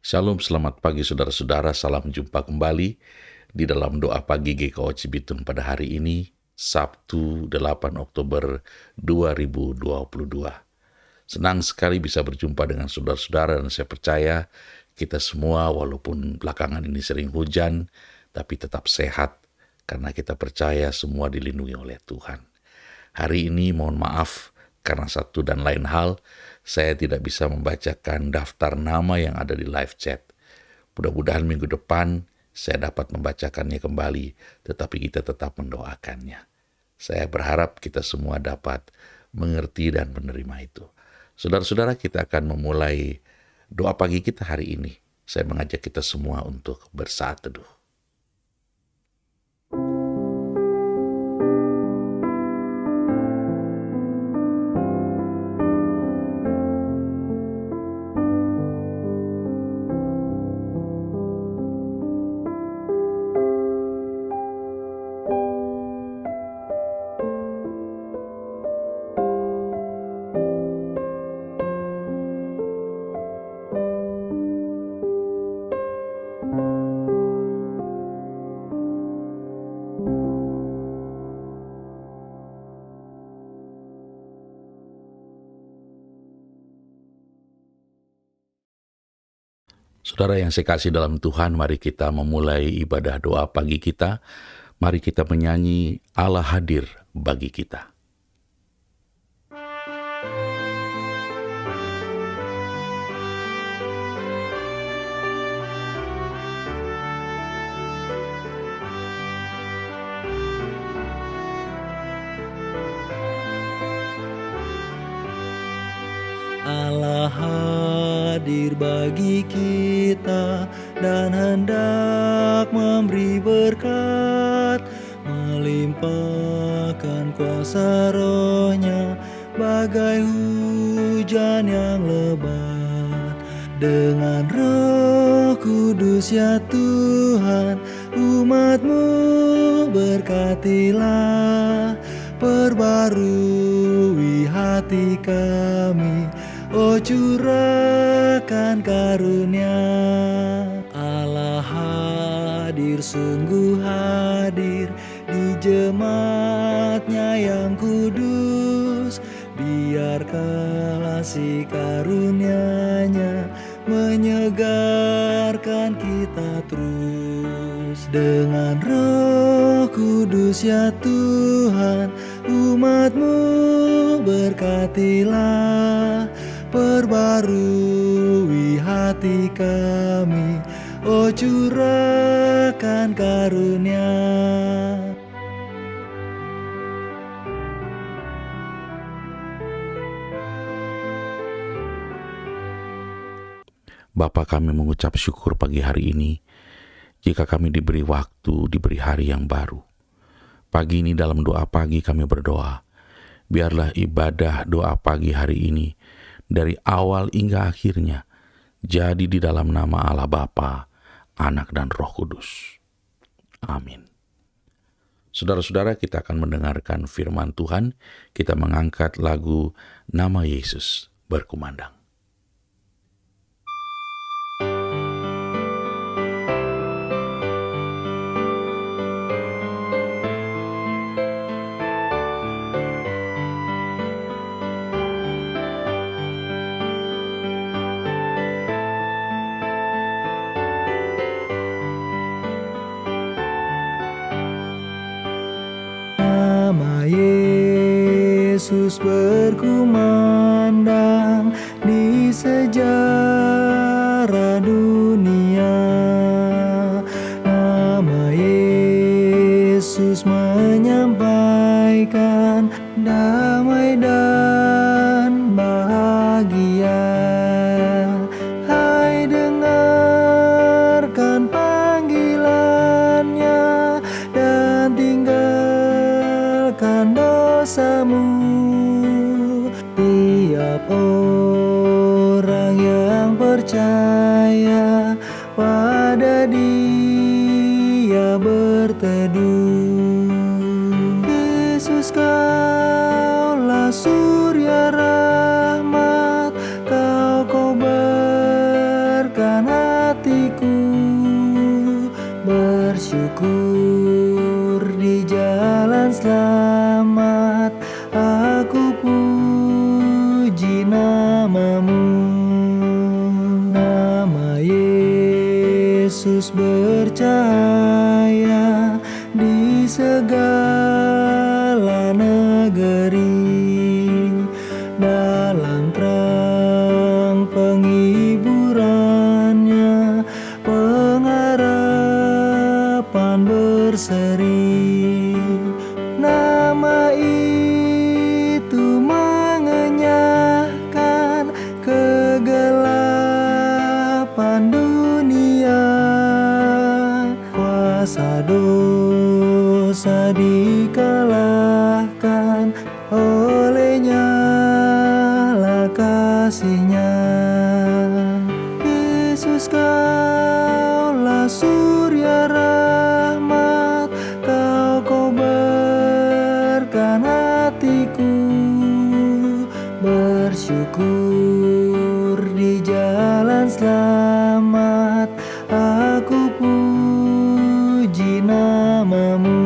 Shalom, selamat pagi saudara-saudara, salam jumpa kembali di dalam doa pagi GKO Cibitung pada hari ini, Sabtu 8 Oktober 2022. Senang sekali bisa berjumpa dengan saudara-saudara dan saya percaya kita semua walaupun belakangan ini sering hujan, tapi tetap sehat karena kita percaya semua dilindungi oleh Tuhan. Hari ini mohon maaf karena satu dan lain hal, saya tidak bisa membacakan daftar nama yang ada di live chat. Mudah-mudahan minggu depan saya dapat membacakannya kembali, tetapi kita tetap mendoakannya. Saya berharap kita semua dapat mengerti dan menerima itu. Saudara-saudara, kita akan memulai doa pagi kita hari ini. Saya mengajak kita semua untuk bersaat teduh. Saudara yang saya kasih dalam Tuhan, mari kita memulai ibadah doa pagi kita. Mari kita menyanyi Allah hadir bagi kita. Allah hadir bagi kita dan hendak memberi berkat, melimpahkan kuasa Roh-Nya bagai hujan yang lebat. Dengan Roh Kudus ya Tuhan, umat-Mu berkatilah, perbarui hati kami. Oh curahkan karunia. Allah hadir, sungguh hadir di jemaat-Nya yang kudus. Biar kasih karunia-Nya menyegarkan kita terus. Dengan Roh Kudus ya Tuhan, umat-Mu berkatilah, perbarui hati kami. Oh curahkan karunia. Bapa, kami mengucap syukur pagi hari ini, jika kami diberi waktu, diberi hari yang baru. Pagi ini dalam doa pagi kami berdoa, biarlah ibadah doa pagi hari ini, dari awal hingga akhirnya, jadi di dalam nama Allah Bapa, Anak dan Roh Kudus. Amin. Saudara-saudara, kita akan mendengarkan firman Tuhan, kita mengangkat lagu Nama Yesus Berkumandang. Nama Yesus berkumandang di sejarah dunia. Nama Yesus menyampaikan damai dan bahagia. Hai dengarkan panggilannya dan tinggalkan dosamu. Tiap orang yang percaya pada Dia berteduh. Yesus kaulah surya rahmat, kau kobarkan negeri dalam terang penghiburannya, pengharapan berseri. Nama itu mengenyahkan kegelapan dunia. Kuasa dosa dikalahkan olehnya lah kasih-Nya. Yesus, Kaulah surya rahmat, Kau kobarkan hatiku, bersyukur di jalan selamat, aku puji nama-Mu.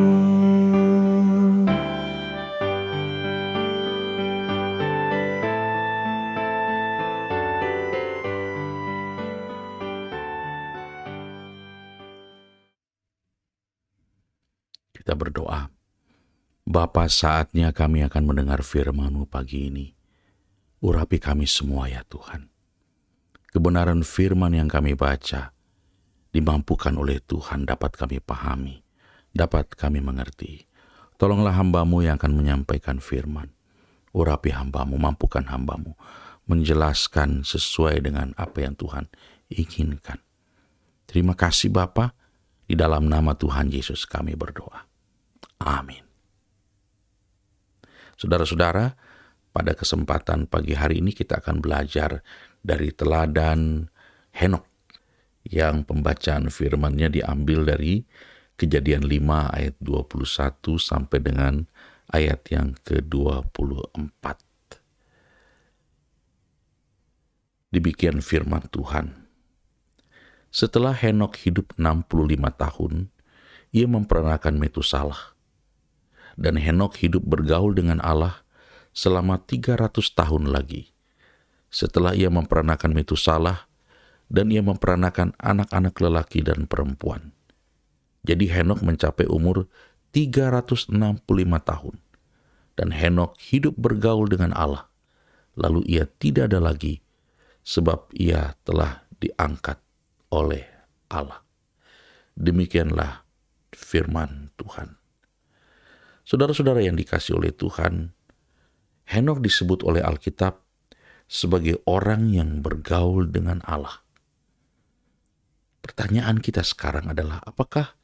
Kita berdoa. Bapa, saatnya kami akan mendengar firman-Mu pagi ini. Urapi kami semua ya Tuhan. Kebenaran firman yang kami baca, dimampukan oleh Tuhan dapat kami pahami, dapat kami mengerti. Tolonglah hamba-Mu yang akan menyampaikan firman. Urapi hamba-Mu, mampukan hamba-Mu, menjelaskan sesuai dengan apa yang Tuhan inginkan. Terima kasih Bapa, di dalam nama Tuhan Yesus kami berdoa. Amin. Saudara-saudara, pada kesempatan pagi hari ini kita akan belajar dari teladan Henok yang pembacaan firman-Nya diambil dari Kejadian 5 ayat 21 sampai dengan ayat yang ke-24. Demikian firman Tuhan. Setelah Henok hidup 65 tahun, ia memperanakan Metusalah. Dan Henok hidup bergaul dengan Allah selama 300 tahun lagi. Setelah ia memperanakan Metusalah, dan ia memperanakan anak-anak lelaki dan perempuan. Jadi Henok mencapai umur 365 tahun. Dan Henok hidup bergaul dengan Allah. Lalu ia tidak ada lagi, sebab ia telah diangkat oleh Allah. Demikianlah firman Tuhan. Saudara-saudara yang dikasihi oleh Tuhan, Henok disebut oleh Alkitab sebagai orang yang bergaul dengan Allah. Pertanyaan kita sekarang adalah, apakah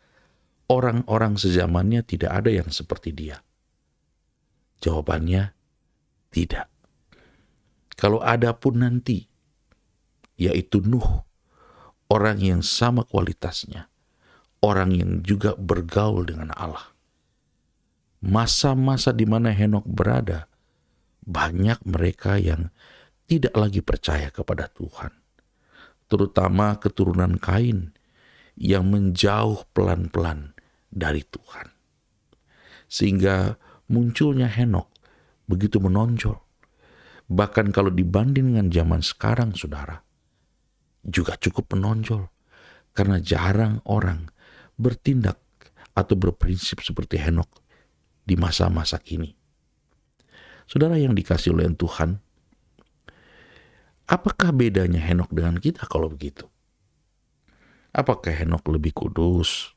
orang-orang sezamannya tidak ada yang seperti dia? Jawabannya, tidak. Kalau ada pun nanti, yaitu Nuh, orang yang sama kualitasnya, orang yang juga bergaul dengan Allah. Masa-masa di mana Henok berada, banyak mereka yang tidak lagi percaya kepada Tuhan. Terutama keturunan Kain yang menjauh pelan-pelan dari Tuhan. Sehingga munculnya Henok begitu menonjol. Bahkan kalau dibanding dengan zaman sekarang, saudara, juga cukup menonjol. Karena jarang orang bertindak atau berprinsip seperti Henok di masa-masa kini. Saudara yang dikasihi oleh Tuhan, apakah bedanya Henok dengan kita kalau begitu? Apakah Henok lebih kudus?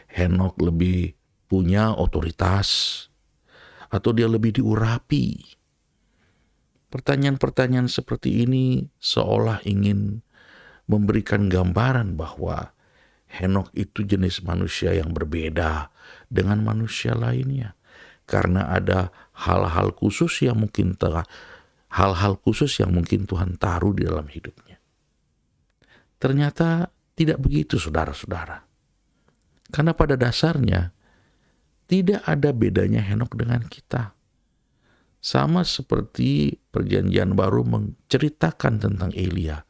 Henok lebih punya otoritas? Atau dia lebih diurapi? Pertanyaan-pertanyaan seperti ini seolah ingin memberikan gambaran bahwa Henok itu jenis manusia yang berbeda dengan manusia lainnya. Karena ada hal-hal khusus yang mungkin Tuhan taruh di dalam hidupnya. Ternyata tidak begitu, saudara-saudara. Karena pada dasarnya tidak ada bedanya Henok dengan kita. Sama seperti Perjanjian Baru menceritakan tentang Elia.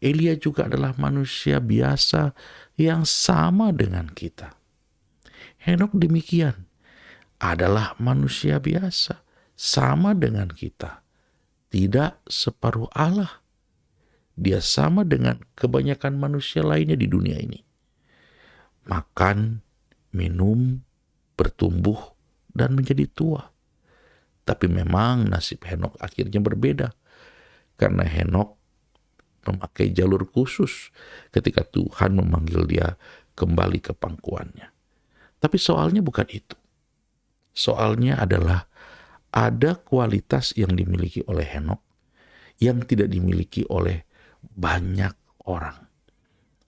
Elia juga adalah manusia biasa yang sama dengan kita. Henok demikian, adalah manusia biasa, sama dengan kita. Tidak separuh Allah. Dia sama dengan kebanyakan manusia lainnya di dunia ini. Makan, minum, bertumbuh, dan menjadi tua. Tapi memang nasib Henokh akhirnya berbeda, karena Henokh memakai jalur khusus ketika Tuhan memanggil dia kembali ke pangkuannya. Tapi soalnya bukan itu. Soalnya adalah ada kualitas yang dimiliki oleh Henokh yang tidak dimiliki oleh banyak orang.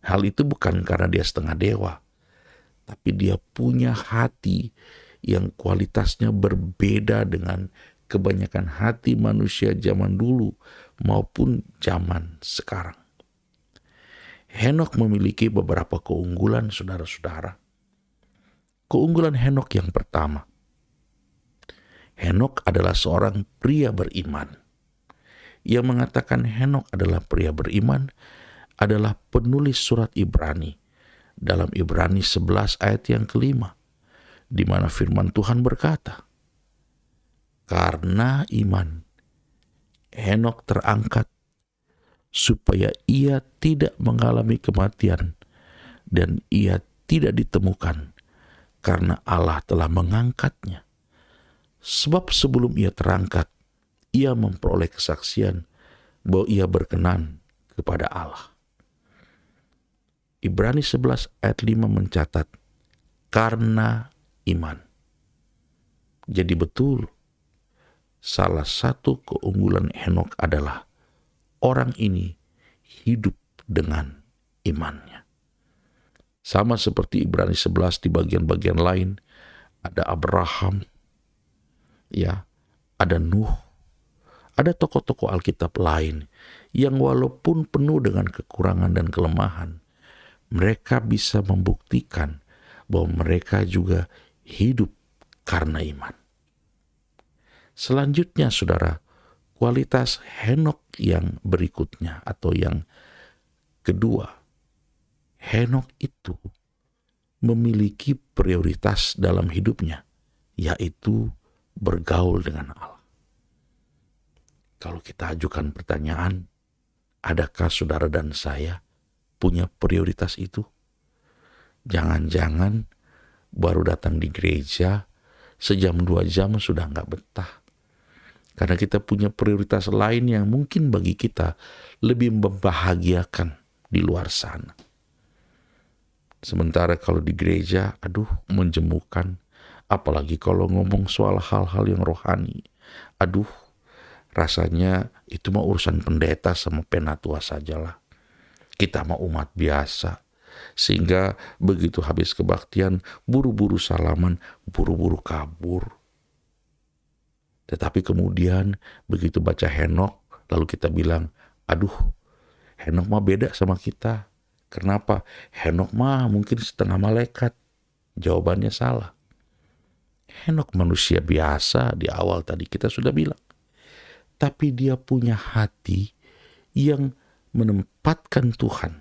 Hal itu bukan karena dia setengah dewa, tapi dia punya hati yang kualitasnya berbeda dengan kebanyakan hati manusia zaman dulu maupun zaman sekarang. Henokh memiliki beberapa keunggulan, saudara-saudara. Keunggulan Henokh yang pertama, Henokh adalah seorang pria beriman. Yang mengatakan Henokh adalah pria beriman adalah penulis surat Ibrani dalam Ibrani 11 ayat yang kelima, di mana firman Tuhan berkata, karena iman Henokh terangkat supaya ia tidak mengalami kematian dan ia tidak ditemukan karena Allah telah mengangkatnya. Sebab sebelum ia terangkat, ia memperoleh kesaksian bahwa ia berkenan kepada Allah. Ibrani 11 ayat 5 mencatat, karena iman. Jadi betul, salah satu keunggulan Henokh adalah orang ini hidup dengan imannya. Sama seperti Ibrani 11 di bagian-bagian lain, ada Abraham, ya, ada Nuh, ada tokoh-tokoh Alkitab lain yang walaupun penuh dengan kekurangan dan kelemahan, mereka bisa membuktikan bahwa mereka juga hidup karena iman. Selanjutnya, saudara, kualitas Henokh yang berikutnya atau yang kedua, Henokh itu memiliki prioritas dalam hidupnya, yaitu bergaul dengan Allah. Kalau kita ajukan pertanyaan, adakah saudara dan saya punya prioritas itu? Jangan-jangan baru datang di gereja, sejam 2 jam sudah nggak betah. Karena kita punya prioritas lain yang mungkin bagi kita lebih membahagiakan di luar sana. Sementara kalau di gereja, menjemukan. Apalagi kalau ngomong soal hal-hal yang rohani. Rasanya itu mah urusan pendeta sama penatua sajalah. Kita mah umat biasa. Sehingga begitu habis kebaktian, buru-buru salaman, buru-buru kabur. Tetapi kemudian begitu baca Henokh, lalu kita bilang, Henokh mah beda sama kita. Kenapa? Henokh mah mungkin setengah malaikat. Jawabannya salah. Henokh manusia biasa, di awal tadi kita sudah bilang. Tapi dia punya hati yang menempatkan Tuhan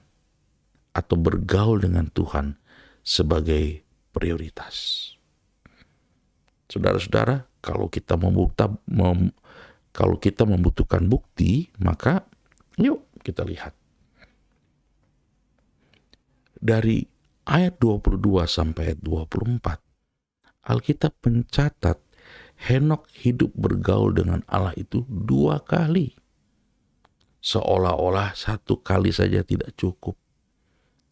atau bergaul dengan Tuhan sebagai prioritas. Saudara-saudara, kalau kita membutuhkan bukti, maka yuk kita lihat. Dari ayat 22 sampai ayat 24, Alkitab mencatat Henokh hidup bergaul dengan Allah itu 2 kali. Seolah-olah 1 kali saja tidak cukup.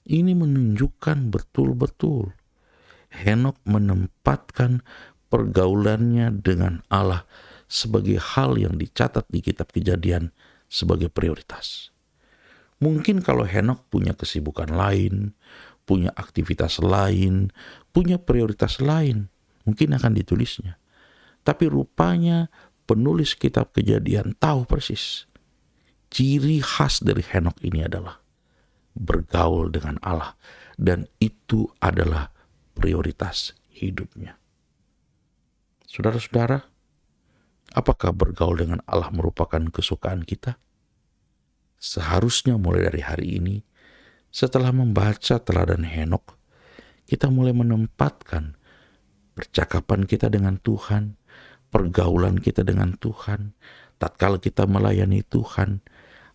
Ini menunjukkan betul-betul Henokh menempatkan pergaulannya dengan Allah sebagai hal yang dicatat di kitab Kejadian sebagai prioritas. Mungkin kalau Henokh punya kesibukan lain, punya aktivitas lain, punya prioritas lain, mungkin akan ditulisnya. Tapi rupanya penulis kitab Kejadian tahu persis. Ciri khas dari Henokh ini adalah bergaul dengan Allah. Dan itu adalah prioritas hidupnya. Saudara-saudara, apakah bergaul dengan Allah merupakan kesukaan kita? Seharusnya mulai dari hari ini, setelah membaca teladan Henokh, kita mulai menempatkan percakapan kita dengan Tuhan, pergaulan kita dengan Tuhan, tatkala kita melayani Tuhan,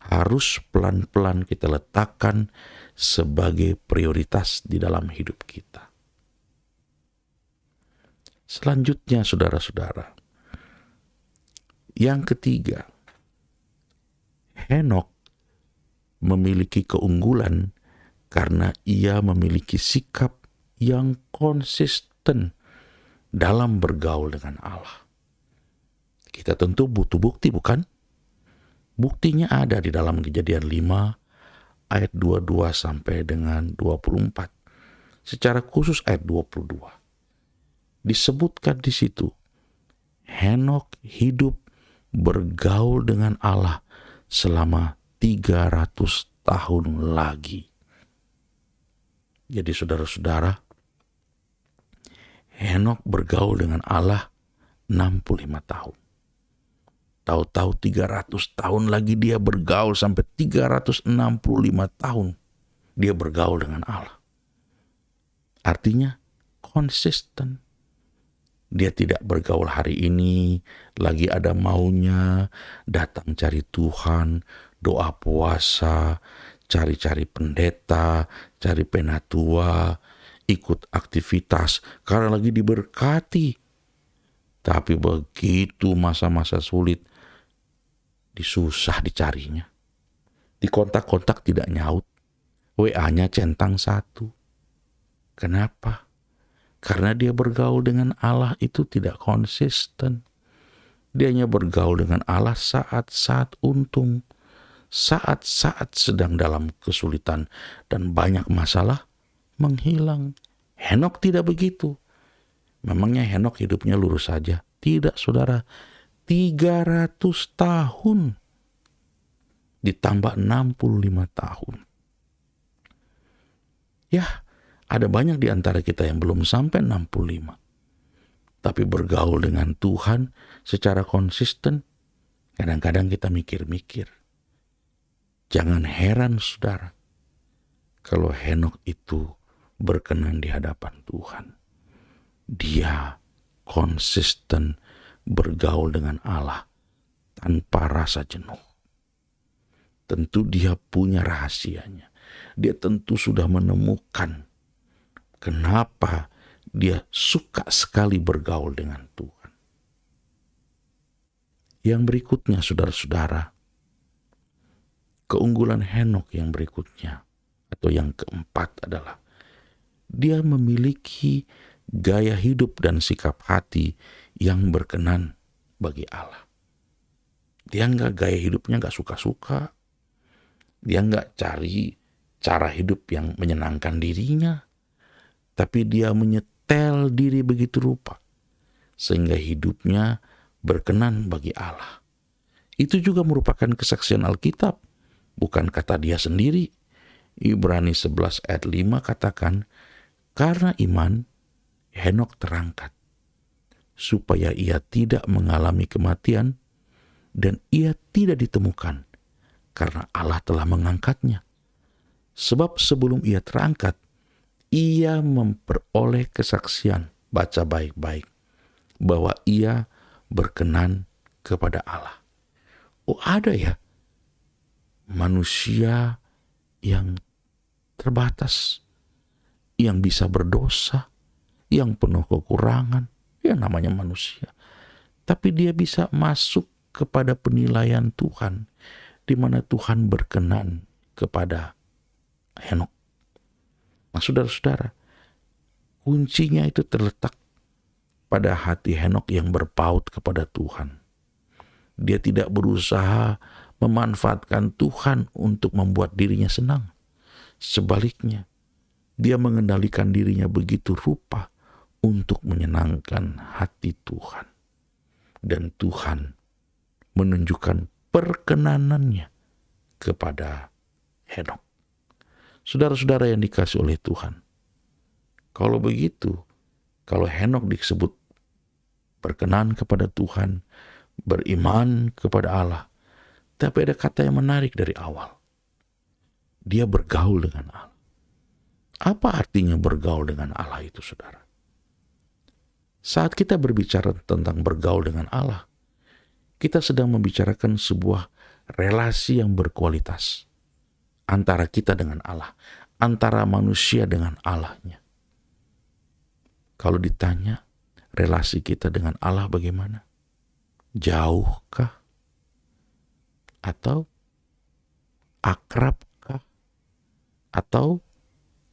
harus pelan-pelan kita letakkan sebagai prioritas di dalam hidup kita. Selanjutnya, saudara-saudara, Yang ketiga, Henokh memiliki keunggulan karena ia memiliki sikap yang konsisten dalam bergaul dengan Allah. Kita tentu butuh bukti, bukan? Buktinya ada di dalam Kejadian 5 ayat 22 sampai dengan 24. Secara khusus ayat 22. Disebutkan di situ, Henokh hidup bergaul dengan Allah selama 300 tahun lagi. Jadi saudara-saudara, Henokh bergaul dengan Allah 65 tahun. Tahu-tahu 300 tahun lagi dia bergaul sampai 365 tahun. Dia bergaul dengan Allah. Artinya konsisten. Dia tidak bergaul hari ini, lagi ada maunya, datang cari Tuhan, doa puasa, cari-cari pendeta, cari penatua, ikut aktivitas karena lagi diberkati. Tapi begitu masa-masa sulit, disusah dicarinya. Di kontak-kontak tidak nyaut, WA-nya centang 1. Kenapa? Karena dia bergaul dengan Allah itu tidak konsisten. Dia hanya bergaul dengan Allah saat-saat untung, saat-saat sedang dalam kesulitan dan banyak masalah menghilang. Henokh tidak begitu. Memangnya Henokh hidupnya lurus saja? Tidak, saudara. 300 tahun ditambah 65 tahun. Ya, ada banyak di antara kita yang belum sampai 65. Tapi bergaul dengan Tuhan secara konsisten, kadang-kadang kita mikir-mikir. Jangan heran, saudara, kalau Henokh itu berkenan di hadapan Tuhan. Dia konsisten bergaul dengan Allah tanpa rasa jenuh. Tentu dia punya rahasianya. Dia tentu sudah menemukan kenapa dia suka sekali bergaul dengan Tuhan. Yang berikutnya, saudara-saudara, keunggulan Henokh yang berikutnya atau yang keempat adalah dia memiliki gaya hidup dan sikap hati yang berkenan bagi Allah. Dia gaya hidupnya gak suka-suka. Dia gak cari cara hidup yang menyenangkan dirinya. Tapi dia menyetel diri begitu rupa sehingga hidupnya berkenan bagi Allah. Itu juga merupakan kesaksian Alkitab, bukan kata dia sendiri. Ibrani 11 ayat 5 katakan, karena iman Henokh terangkat supaya ia tidak mengalami kematian dan ia tidak ditemukan karena Allah telah mengangkatnya. Sebab sebelum ia terangkat, ia memperoleh kesaksian, baca baik-baik, bahwa ia berkenan kepada Allah. Oh, ada ya manusia yang terbatas, yang bisa berdosa, yang penuh kekurangan, ya namanya manusia. Tapi dia bisa masuk kepada penilaian Tuhan, di mana Tuhan berkenan kepada Henokh. Nah, saudara-saudara, kuncinya itu terletak pada hati Henokh yang berpaut kepada Tuhan. Dia tidak berusaha memanfaatkan Tuhan untuk membuat dirinya senang. Sebaliknya, dia mengendalikan dirinya begitu rupa untuk menyenangkan hati Tuhan. Dan Tuhan menunjukkan perkenanannya kepada Henokh. Saudara-saudara yang dikasihi oleh Tuhan, kalau begitu, kalau Henokh disebut berkenan kepada Tuhan, beriman kepada Allah, tapi ada kata yang menarik dari awal. Dia bergaul dengan Allah. Apa artinya bergaul dengan Allah itu, saudara? Saat kita berbicara tentang bergaul dengan Allah, kita sedang membicarakan sebuah relasi yang berkualitas antara kita dengan Allah, antara manusia dengan Allahnya. Kalau ditanya relasi kita dengan Allah bagaimana? Jauhkah? Atau akrabkah? Atau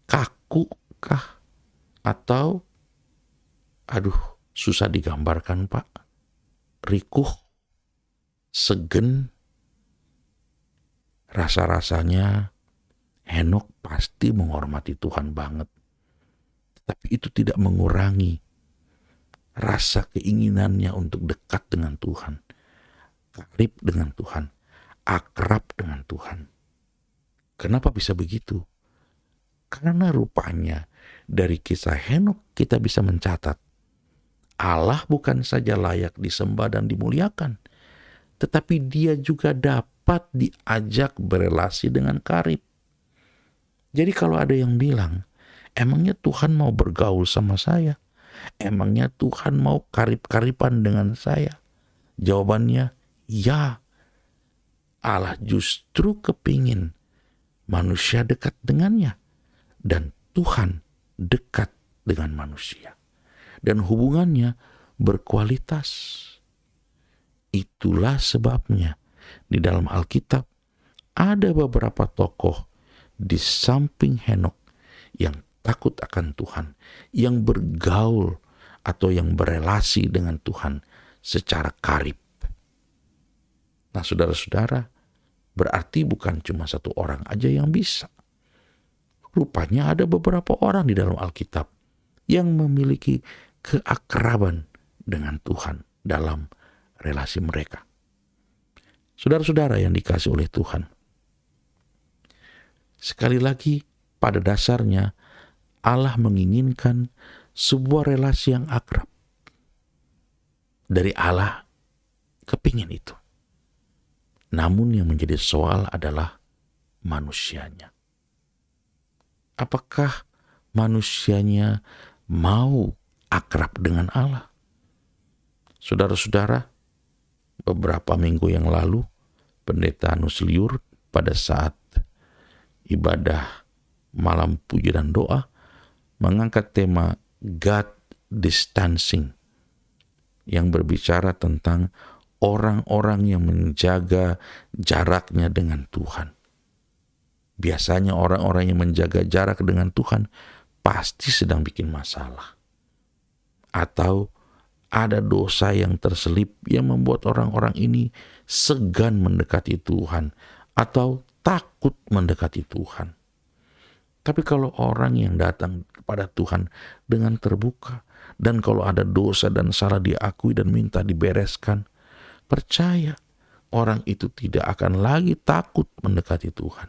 kakukah? Atau, aduh, susah digambarkan Pak, rikuh, segen, rasa-rasanya Henok pasti menghormati Tuhan banget. Tapi itu tidak mengurangi rasa keinginannya untuk dekat dengan Tuhan, karib dengan Tuhan, akrab dengan Tuhan. Kenapa bisa begitu? Karena rupanya dari kisah Henok kita bisa mencatat Allah bukan saja layak disembah dan dimuliakan, tetapi dia juga dapat diajak berelasi dengan karib. Jadi kalau ada yang bilang, emangnya Tuhan mau bergaul sama saya? Emangnya Tuhan mau karib-kariban dengan saya? Jawabannya, ya. Allah justru kepingin manusia dekat dengannya. Dan Tuhan dekat dengan manusia. Dan hubungannya berkualitas. Itulah sebabnya di dalam Alkitab ada beberapa tokoh di samping Henok yang takut akan Tuhan, yang bergaul atau yang berelasi dengan Tuhan secara karib. Nah, saudara-saudara, berarti bukan cuma satu orang aja yang bisa. Rupanya ada beberapa orang di dalam Alkitab yang memiliki keakraban dengan Tuhan dalam relasi mereka. Saudara-saudara yang dikasihi oleh Tuhan, sekali lagi, pada dasarnya Allah menginginkan sebuah relasi yang akrab. Dari Allah kepingin itu. Namun yang menjadi soal adalah manusianya. Apakah manusianya mau akrab dengan Allah? Saudara-saudara, beberapa minggu yang lalu, Pendeta Nusliur pada saat ibadah malam puji dan doa mengangkat tema God Distancing yang berbicara tentang orang-orang yang menjaga jaraknya dengan Tuhan. Biasanya orang-orang yang menjaga jarak dengan Tuhan pasti sedang bikin masalah. Atau ada dosa yang terselip yang membuat orang-orang ini segan mendekati Tuhan atau takut mendekati Tuhan. Tapi kalau orang yang datang kepada Tuhan dengan terbuka, dan kalau ada dosa dan salah diakui dan minta dibereskan, percaya orang itu tidak akan lagi takut mendekati Tuhan.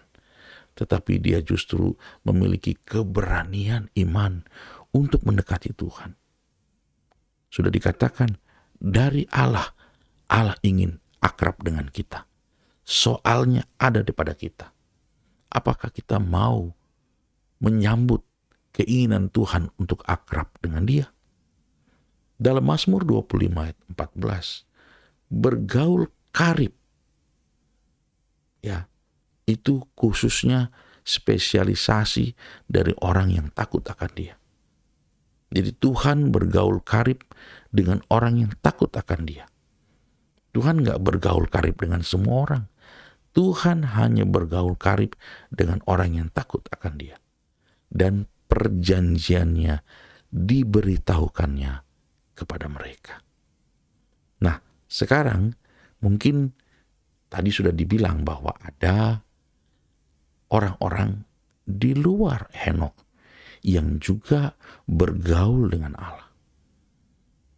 Tetapi dia justru memiliki keberanian iman untuk mendekati Tuhan. Sudah dikatakan, dari Allah, Allah ingin akrab dengan kita. Soalnya ada pada kita. Apakah kita mau menyambut keinginan Tuhan untuk akrab dengan Dia? Dalam Mazmur 25 ayat 14, bergaul karib. Ya, itu khususnya spesialisasi dari orang yang takut akan Dia. Jadi Tuhan bergaul karib dengan orang yang takut akan Dia. Tuhan gak bergaul karib dengan semua orang. Tuhan hanya bergaul karib dengan orang yang takut akan Dia. Dan perjanjiannya diberitahukannya kepada mereka. Nah, sekarang mungkin tadi sudah dibilang bahwa ada orang-orang di luar Henok yang juga bergaul dengan Allah.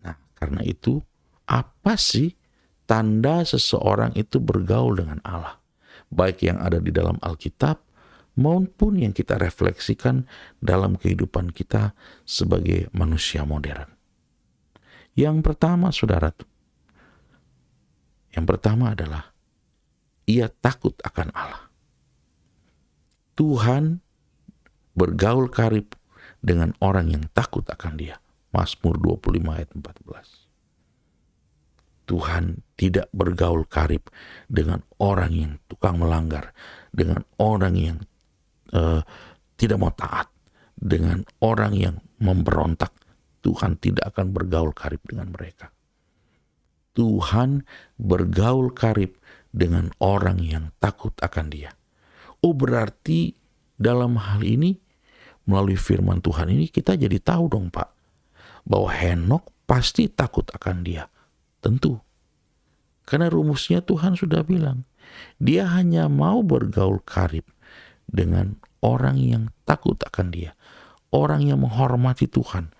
Nah, karena itu, apa sih tanda seseorang itu bergaul dengan Allah? Baik yang ada di dalam Alkitab maupun yang kita refleksikan dalam kehidupan kita sebagai manusia modern. Yang pertama, saudara, yang pertama adalah ia takut akan Allah. Tuhan bergaul karib dengan orang yang takut akan Dia. Mazmur 25 ayat 14. Tuhan tidak bergaul karib dengan orang yang tukang melanggar, dengan orang yang tidak mau taat, dengan orang yang memberontak. Tuhan tidak akan bergaul karib dengan mereka. Tuhan bergaul karib dengan orang yang takut akan Dia. Oh, berarti dalam hal ini, melalui firman Tuhan ini, kita jadi tahu dong Pak, bahwa Henokh pasti takut akan Dia. Tentu. Karena rumusnya Tuhan sudah bilang, Dia hanya mau bergaul karib dengan orang yang takut akan Dia. Orang yang menghormati Tuhan.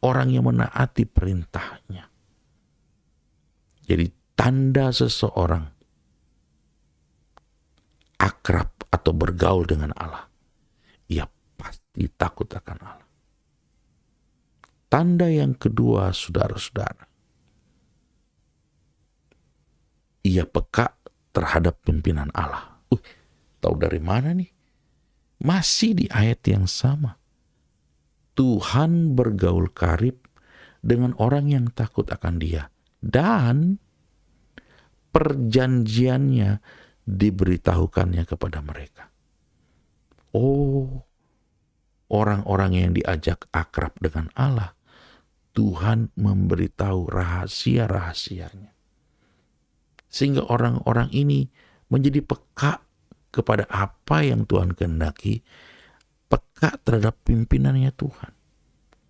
Orang yang menaati perintahnya. Jadi tanda seseorang akrab atau bergaul dengan Allah, ia pasti takut akan Allah. Tanda yang kedua, saudara-saudara, ia peka terhadap pimpinan Allah. Tahu dari mana nih? Masih di ayat yang sama. Tuhan bergaul karib dengan orang yang takut akan Dia. Dan perjanjiannya diberitahukannya kepada mereka. Oh, orang-orang yang diajak akrab dengan Allah, Tuhan memberitahu rahasia-rahasianya. Sehingga orang-orang ini menjadi peka kepada apa yang Tuhan kehendaki, peka terhadap pimpinannya Tuhan.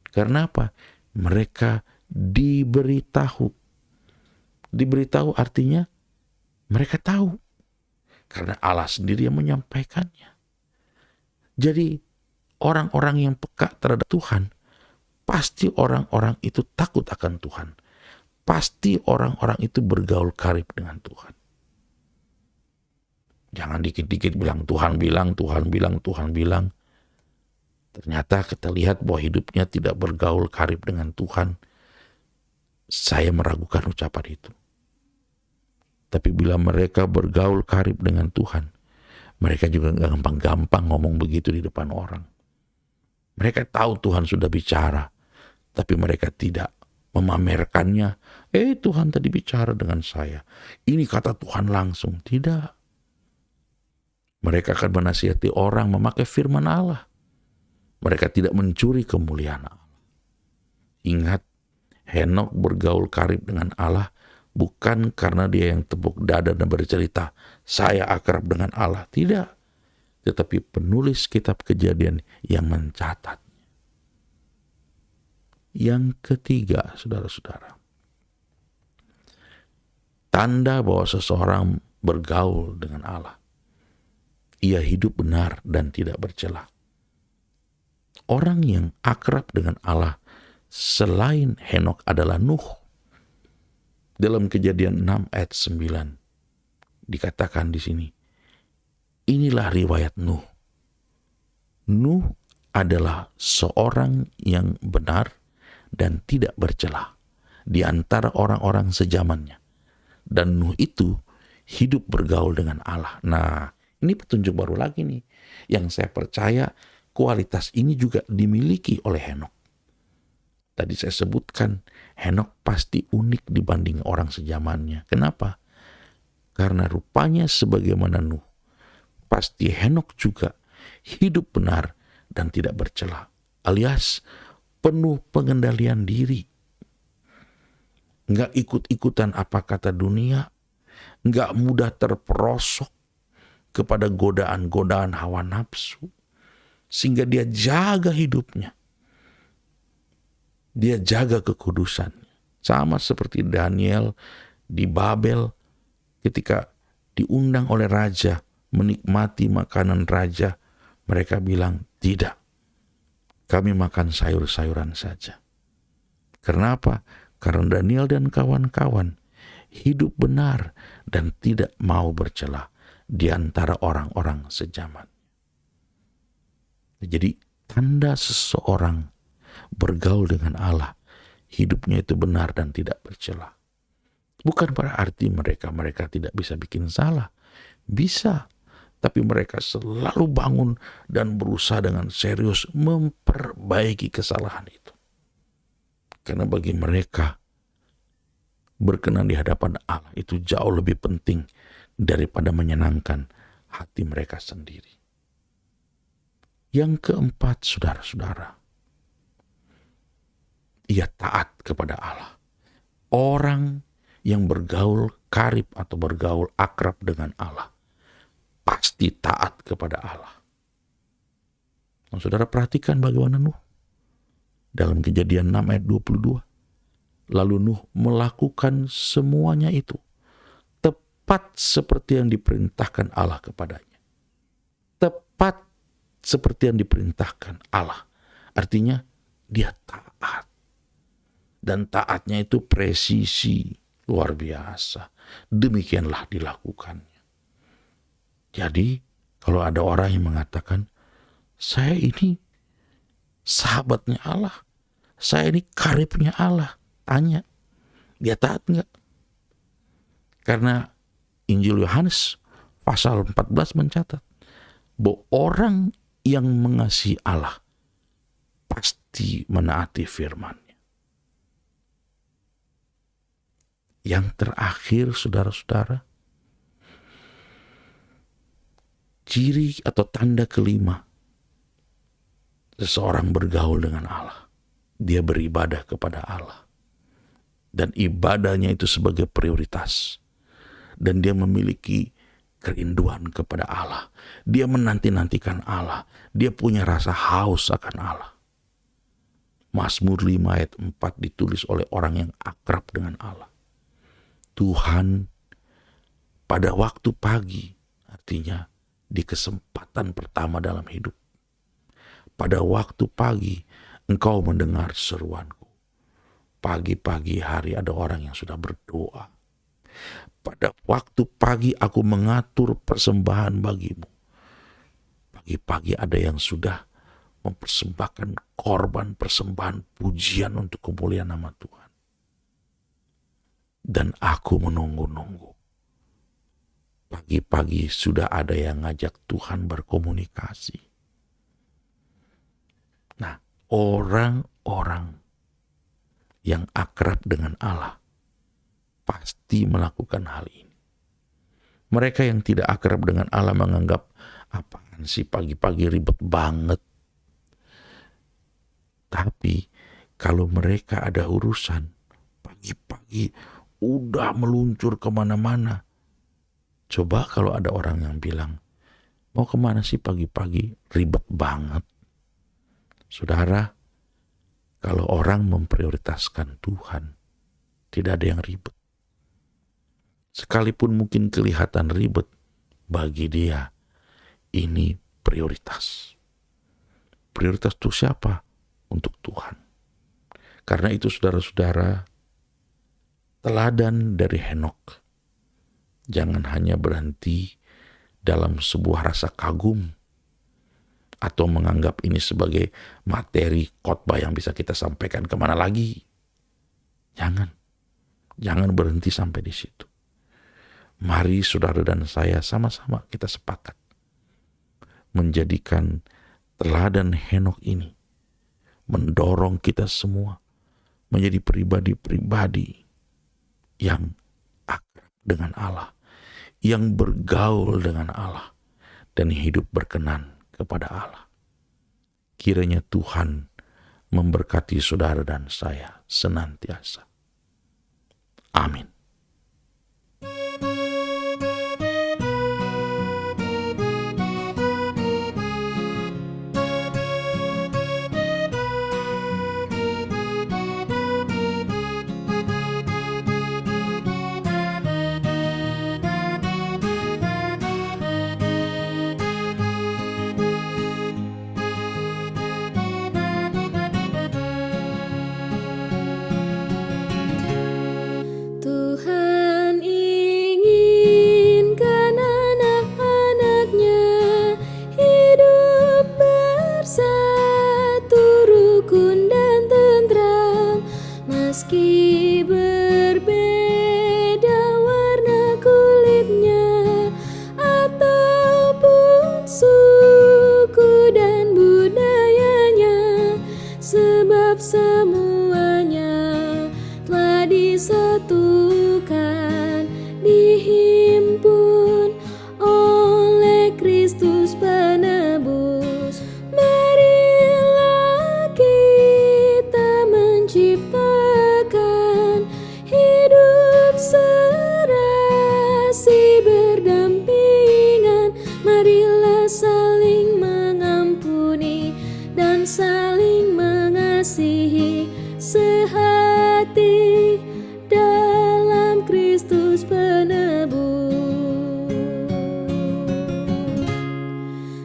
Karena apa? Mereka diberitahu. Diberitahu artinya mereka tahu. Karena Allah sendiri yang menyampaikannya. Jadi orang-orang yang peka terhadap Tuhan, pasti orang-orang itu takut akan Tuhan. Pasti orang-orang itu bergaul karib dengan Tuhan. Jangan dikit-dikit bilang Tuhan bilang, Tuhan bilang, Tuhan bilang. Ternyata kita lihat bahwa hidupnya tidak bergaul karib dengan Tuhan. Saya meragukan ucapan itu. Tapi bila mereka bergaul karib dengan Tuhan, mereka juga gak gampang-gampang ngomong begitu di depan orang. Mereka tahu Tuhan sudah bicara, tapi mereka tidak memamerkannya. Tuhan tadi bicara dengan saya. Ini kata Tuhan langsung. Tidak. Mereka akan menasihati orang memakai firman Allah. Mereka tidak mencuri kemuliaan Allah. Ingat, Henokh bergaul karib dengan Allah bukan karena dia yang tepuk dada dan bercerita, saya akrab dengan Allah. Tidak. Tetapi penulis kitab Kejadian yang mencatat. Yang ketiga, saudara-saudara. Tanda bahwa seseorang bergaul dengan Allah. Ia hidup benar dan tidak bercela. Orang yang akrab dengan Allah selain Henokh adalah Nuh. Dalam Kejadian 6 ayat 9 dikatakan di sini, inilah riwayat Nuh. Nuh adalah seorang yang benar dan tidak bercela di antara orang-orang sezamannya. Dan Nuh itu hidup bergaul dengan Allah. Nah, ini petunjuk baru lagi nih, yang saya percaya kualitas ini juga dimiliki oleh Henokh. Tadi saya sebutkan, Henokh pasti unik dibanding orang sezamannya. Kenapa? Karena rupanya sebagaimana Nuh, pasti Henokh juga hidup benar dan tidak bercela, alias penuh pengendalian diri. Nggak ikut-ikutan apa kata dunia, nggak mudah terperosok kepada godaan-godaan hawa nafsu, sehingga dia jaga hidupnya. Dia jaga kekudusan. Sama seperti Daniel di Babel ketika diundang oleh raja menikmati makanan raja. Mereka bilang, tidak. Kami makan sayur-sayuran saja. Karena apa? Karena Daniel dan kawan-kawan hidup benar dan tidak mau bercela di antara orang-orang sezaman. Jadi tanda seseorang bergaul dengan Allah, hidupnya itu benar dan tidak bercela. Bukan berarti mereka tidak bisa bikin salah. Bisa. Tapi mereka selalu bangun dan berusaha dengan serius memperbaiki kesalahan itu. Karena bagi mereka, berkenan di hadapan Allah itu jauh lebih penting daripada menyenangkan hati mereka sendiri. Yang keempat, saudara-saudara, ia taat kepada Allah. Orang yang bergaul karib atau bergaul akrab dengan Allah pasti taat kepada Allah. Nah, saudara perhatikan bagaimana Nuh dalam Kejadian 6 ayat 22. Lalu Nuh melakukan semuanya itu tepat seperti yang diperintahkan Allah kepadanya. Tepat seperti yang diperintahkan Allah. Artinya dia taat. Dan taatnya itu presisi luar biasa. Demikianlah dilakukannya. Jadi kalau ada orang yang mengatakan, saya ini sahabatnya Allah, saya ini karibnya Allah, tanya, dia taat enggak? Karena Injil Yohanes pasal 14 mencatat bahwa orang yang mengasihi Allah pasti menaati firman-Nya. Yang terakhir, saudara-saudara, ciri atau tanda kelima seseorang bergaul dengan Allah. Dia beribadah kepada Allah. Dan ibadahnya itu sebagai prioritas. Dan dia memiliki kerinduan kepada Allah. Dia menanti-nantikan Allah. Dia punya rasa haus akan Allah. Mazmur 5 ayat 4 ditulis oleh orang yang akrab dengan Allah. Tuhan, pada waktu pagi, artinya di kesempatan pertama dalam hidup. Pada waktu pagi, Engkau mendengar seruanku. Pagi-pagi hari ada orang yang sudah berdoa. Pada waktu pagi aku mengatur persembahan bagimu. Pagi-pagi ada yang sudah mempersembahkan korban persembahan pujian untuk kemuliaan nama Tuhan. Dan aku menunggu-nunggu. Pagi-pagi sudah ada yang ngajak Tuhan berkomunikasi. Nah, orang-orang yang akrab dengan Allah pasti melakukan hal ini. Mereka yang tidak akrab dengan Allah menganggap, apaan sih pagi-pagi ribet banget. Tapi kalau mereka ada urusan, pagi-pagi udah meluncur kemana-mana. Coba kalau ada orang yang bilang, mau kemana sih pagi-pagi, ribet banget. Saudara, kalau orang memprioritaskan Tuhan, tidak ada yang ribet. Sekalipun mungkin kelihatan ribet, bagi dia ini prioritas. Prioritas untuk siapa? Untuk Tuhan. Karena itu saudara-saudara, teladan dari Henokh jangan hanya berhenti dalam sebuah rasa kagum atau menganggap ini sebagai materi khotbah yang bisa kita sampaikan kemana lagi. Jangan berhenti sampai di situ. Mari saudara dan saya sama-sama kita sepakat menjadikan teladan Henokh ini mendorong kita semua menjadi pribadi-pribadi yang akrab dengan Allah, yang bergaul dengan Allah, dan hidup berkenan kepada Allah. Kiranya Tuhan memberkati saudara dan saya senantiasa. Amin. Tuhan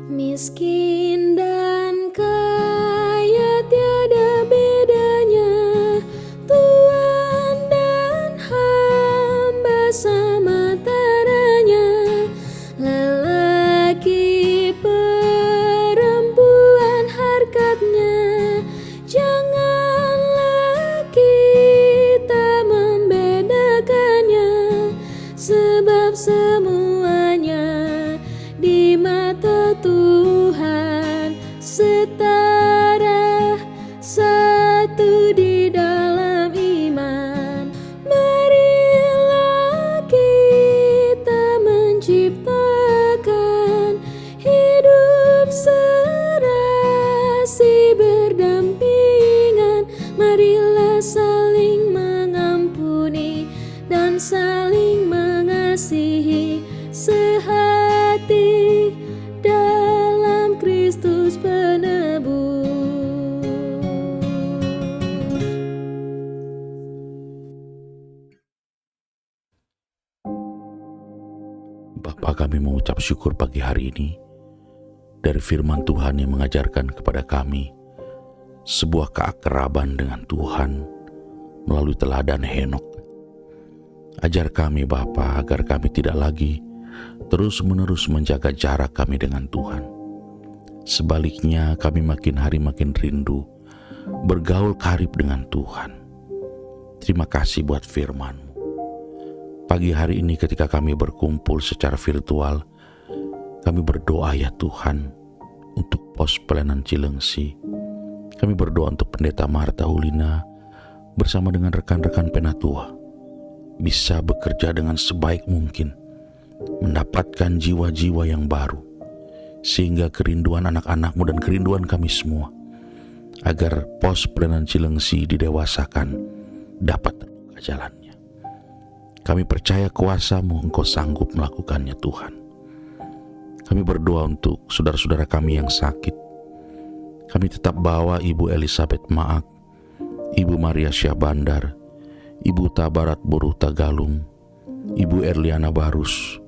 Miskin dan kaya tiada bedanya, Tuan dan hamba sama taranya. Lelaki perempuan harkatnya, janganlah kita membedakannya, sebab semuanya di mata Tuhan setara, satu di dalam iman. Marilah kita menciptakan hidup serasi berdampingan. Marilah saling mengampuni dan saling mengasihi, sehati dalam Kristus penebus. Bapa, kami mengucap syukur pagi hari ini dari firman Tuhan yang mengajarkan kepada kami sebuah keakraban dengan Tuhan melalui teladan Henokh. Ajar kami Bapa agar kami tidak lagi terus-menerus menjaga jarak kami dengan Tuhan. Sebaliknya kami makin hari makin rindu bergaul karib dengan Tuhan. Terima kasih buat firman-Mu. Pagi hari ini ketika kami berkumpul secara virtual, kami berdoa ya Tuhan untuk pos pelayanan Cilengsi. Kami berdoa untuk Pendeta Marta Hulina bersama dengan rekan-rekan Penatua bisa bekerja dengan sebaik mungkin, mendapatkan jiwa-jiwa yang baru, sehingga kerinduan anak-anak-Mu dan kerinduan kami semua, agar pos pelayanan Cilengsi didewasakan, dapat terbuka jalannya. Kami percaya kuasa-Mu, Engkau sanggup melakukannya Tuhan. Kami berdoa untuk saudara-saudara kami yang sakit. Kami tetap bawa Ibu Elizabeth Maak, Ibu Maria Syahbandar, Ibu Tabarat Buruh Tagalung, Ibu Erliana Barus,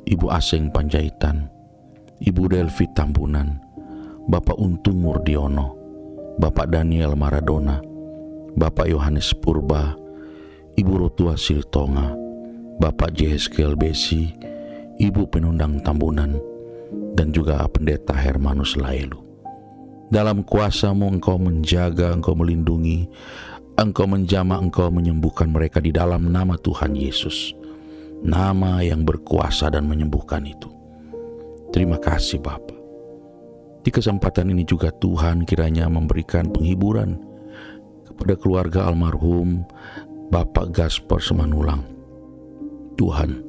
Ibu Aseng Panjaitan, Ibu Delvi Tambunan, Bapak Untung Murdiono, Bapak Daniel Maradona, Bapak Yohanes Purba, Ibu Rotua Siltonga, Bapak Jeheskel Besi, Ibu Penundang Tambunan, dan juga Pendeta Hermanus Laelu. Dalam kuasa-Mu Engkau menjaga, Engkau melindungi, Engkau menjamah, Engkau menyembuhkan mereka di dalam nama Tuhan Yesus, nama yang berkuasa dan menyembuhkan itu. Terima kasih Bapa. Di kesempatan ini juga Tuhan kiranya memberikan penghiburan kepada keluarga almarhum Bapak Gaspar Semanulang. Tuhan,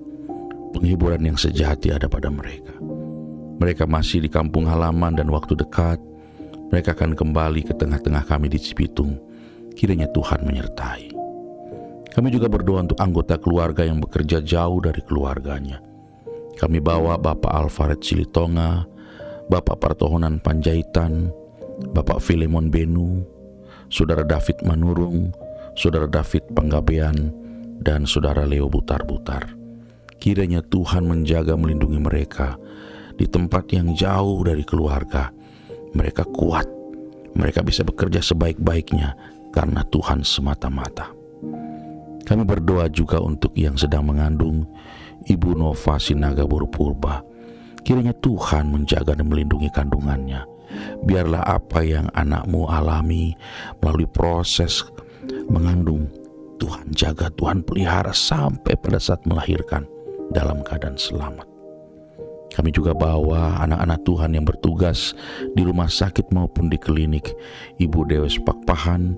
penghiburan yang sejati ada pada mereka. Mereka masih di kampung halaman dan waktu dekat mereka akan kembali ke tengah-tengah kami di Cibitung. Kiranya Tuhan menyertai. Kami juga berdoa untuk anggota keluarga yang bekerja jauh dari keluarganya. Kami bawa Bapak Alvaret Silitonga, Bapak Partohonan Panjaitan, Bapak Filemon Benu, Saudara David Manurung, Saudara David Panggabean, dan Saudara Leo Butar-Butar. Kiranya Tuhan menjaga melindungi mereka di tempat yang jauh dari keluarga. Mereka kuat, mereka bisa bekerja sebaik-baiknya karena Tuhan semata-mata. Kami berdoa juga untuk yang sedang mengandung Ibu Nova Sinaga Purba. Kiranya Tuhan menjaga dan melindungi kandungannya. Biarlah apa yang anak-Mu alami melalui proses mengandung, Tuhan jaga, Tuhan pelihara sampai pada saat melahirkan dalam keadaan selamat. Kami juga bawa anak-anak Tuhan yang bertugas di rumah sakit maupun di klinik. Ibu Dewes Pakpahan,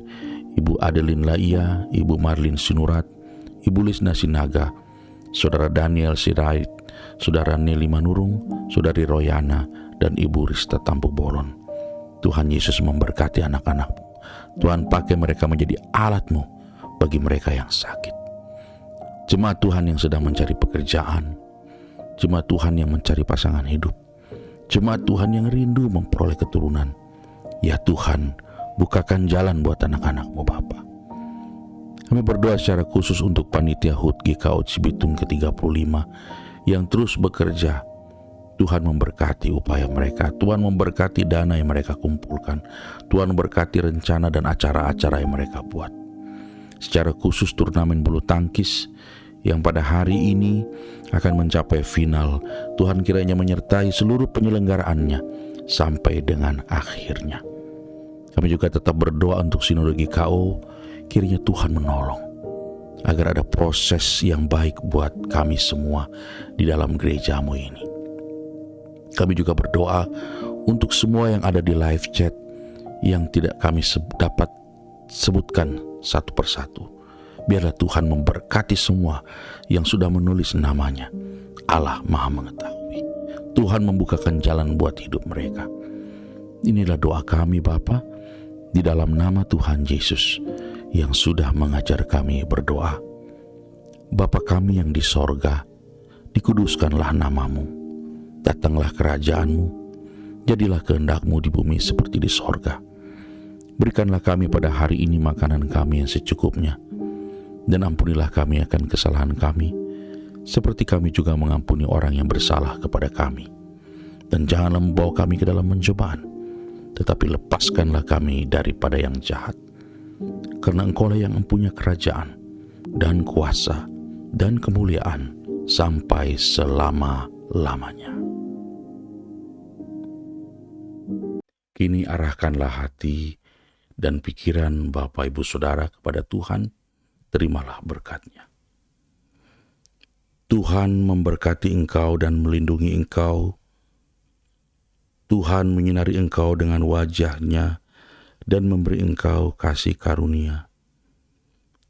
Ibu Adeline Laia, Ibu Marlin Sinurat, Ibu Lisna Sinaga, Saudara Daniel Sirait, Saudara Nelly Manurung, Saudari Royana, dan Ibu Rista Tampu Bolon. Tuhan Yesus memberkati anak-anak-Mu. Tuhan pakai mereka menjadi alat-Mu bagi mereka yang sakit. Jemaat Tuhan yang sedang mencari pekerjaan, jemaat Tuhan yang mencari pasangan hidup, jemaat Tuhan yang rindu memperoleh keturunan. Ya Tuhan, bukakan jalan buat anak-anak-Mu Bapa. Kami berdoa secara khusus untuk panitia HUT GKO Cibitung ke-35 yang terus bekerja. Tuhan memberkati upaya mereka, Tuhan memberkati dana yang mereka kumpulkan, Tuhan memberkati rencana dan acara-acara yang mereka buat. Secara khusus turnamen bulu tangkis yang pada hari ini akan mencapai final, Tuhan kiranya menyertai seluruh penyelenggaraannya sampai dengan akhirnya. Kami juga tetap berdoa untuk Sinode GKO, kiranya Tuhan menolong agar ada proses yang baik buat kami semua di dalam gerejamu ini. Kami juga berdoa untuk semua yang ada di live chat yang tidak kami dapat sebutkan satu persatu. Biarlah Tuhan memberkati semua yang sudah menulis namanya. Allah Maha Mengetahui. Tuhan membukakan jalan buat hidup mereka. Inilah doa kami Bapa, di dalam nama Tuhan Yesus yang sudah mengajar kami berdoa. Bapa kami yang di sorga, dikuduskanlah namamu. Datanglah kerajaanmu, jadilah kehendak-Mu di bumi seperti di sorga. Berikanlah kami pada hari ini makanan kami yang secukupnya, dan ampunilah kami akan kesalahan kami, seperti kami juga mengampuni orang yang bersalah kepada kami. Dan janganlah membawa kami ke dalam pencobaan, tetapi lepaskanlah kami daripada yang jahat. Karena Engkau-lah yang mempunyai kerajaan, dan kuasa, dan kemuliaan, sampai selama-lamanya. Kini arahkanlah hati dan pikiran Bapak Ibu Saudara kepada Tuhan, terimalah berkat-Nya. Tuhan memberkati engkau dan melindungi engkau. Tuhan menyinari engkau dengan wajah-Nya dan memberi engkau kasih karunia.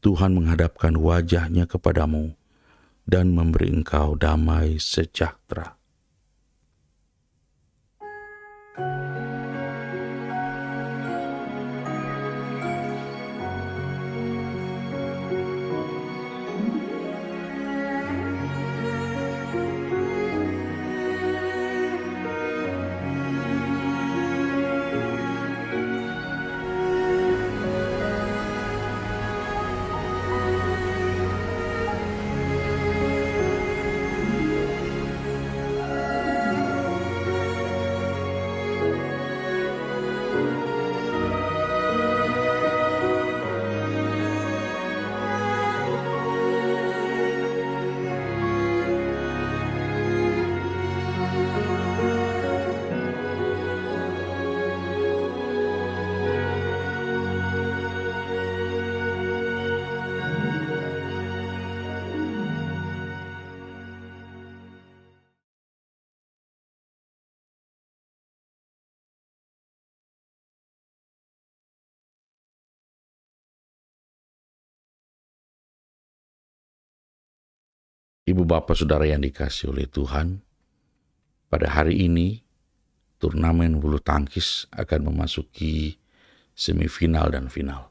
Tuhan menghadapkan wajah-Nya kepadamu dan memberi engkau damai sejahtera. Ibu bapak saudara yang dikasihi oleh Tuhan, pada hari ini turnamen bulu tangkis akan memasuki semifinal dan final.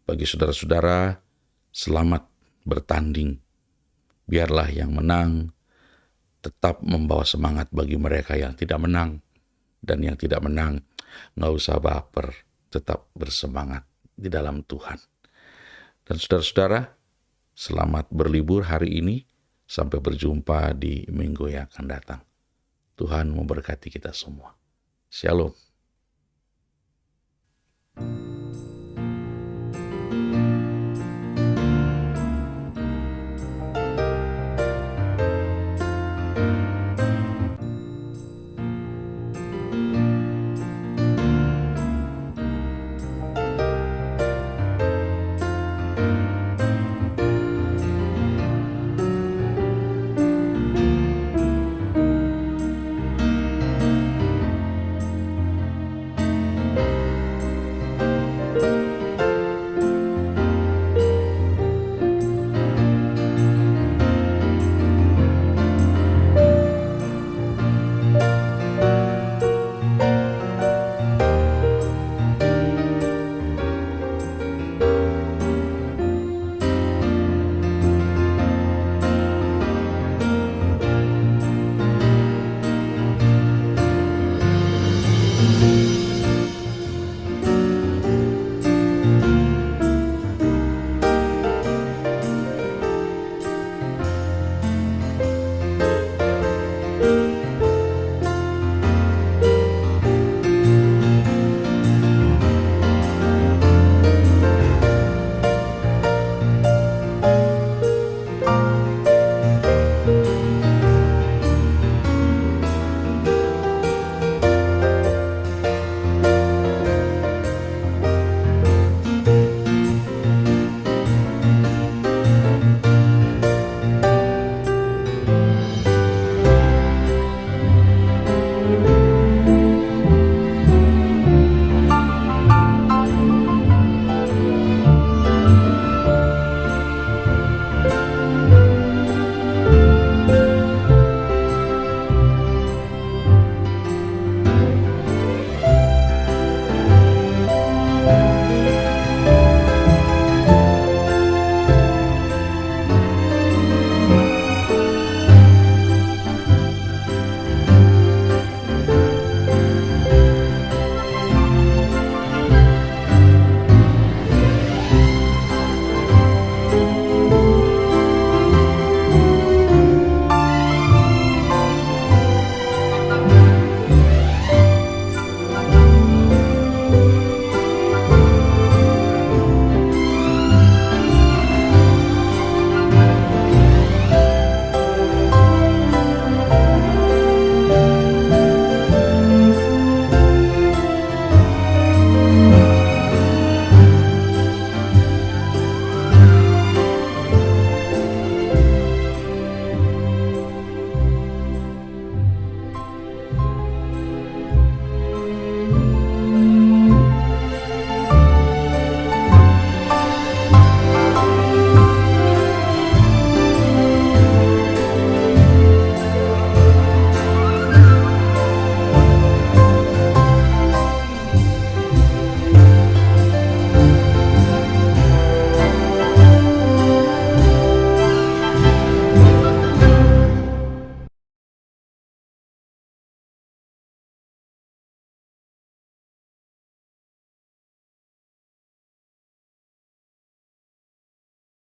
Bagi saudara-saudara, selamat bertanding. Biarlah yang menang tetap membawa semangat bagi mereka yang tidak menang. Dan yang tidak menang, nggak usah baper, tetap bersemangat di dalam Tuhan. Dan saudara-saudara, selamat berlibur hari ini. Sampai berjumpa di minggu yang akan datang. Tuhan memberkati kita semua. Shalom.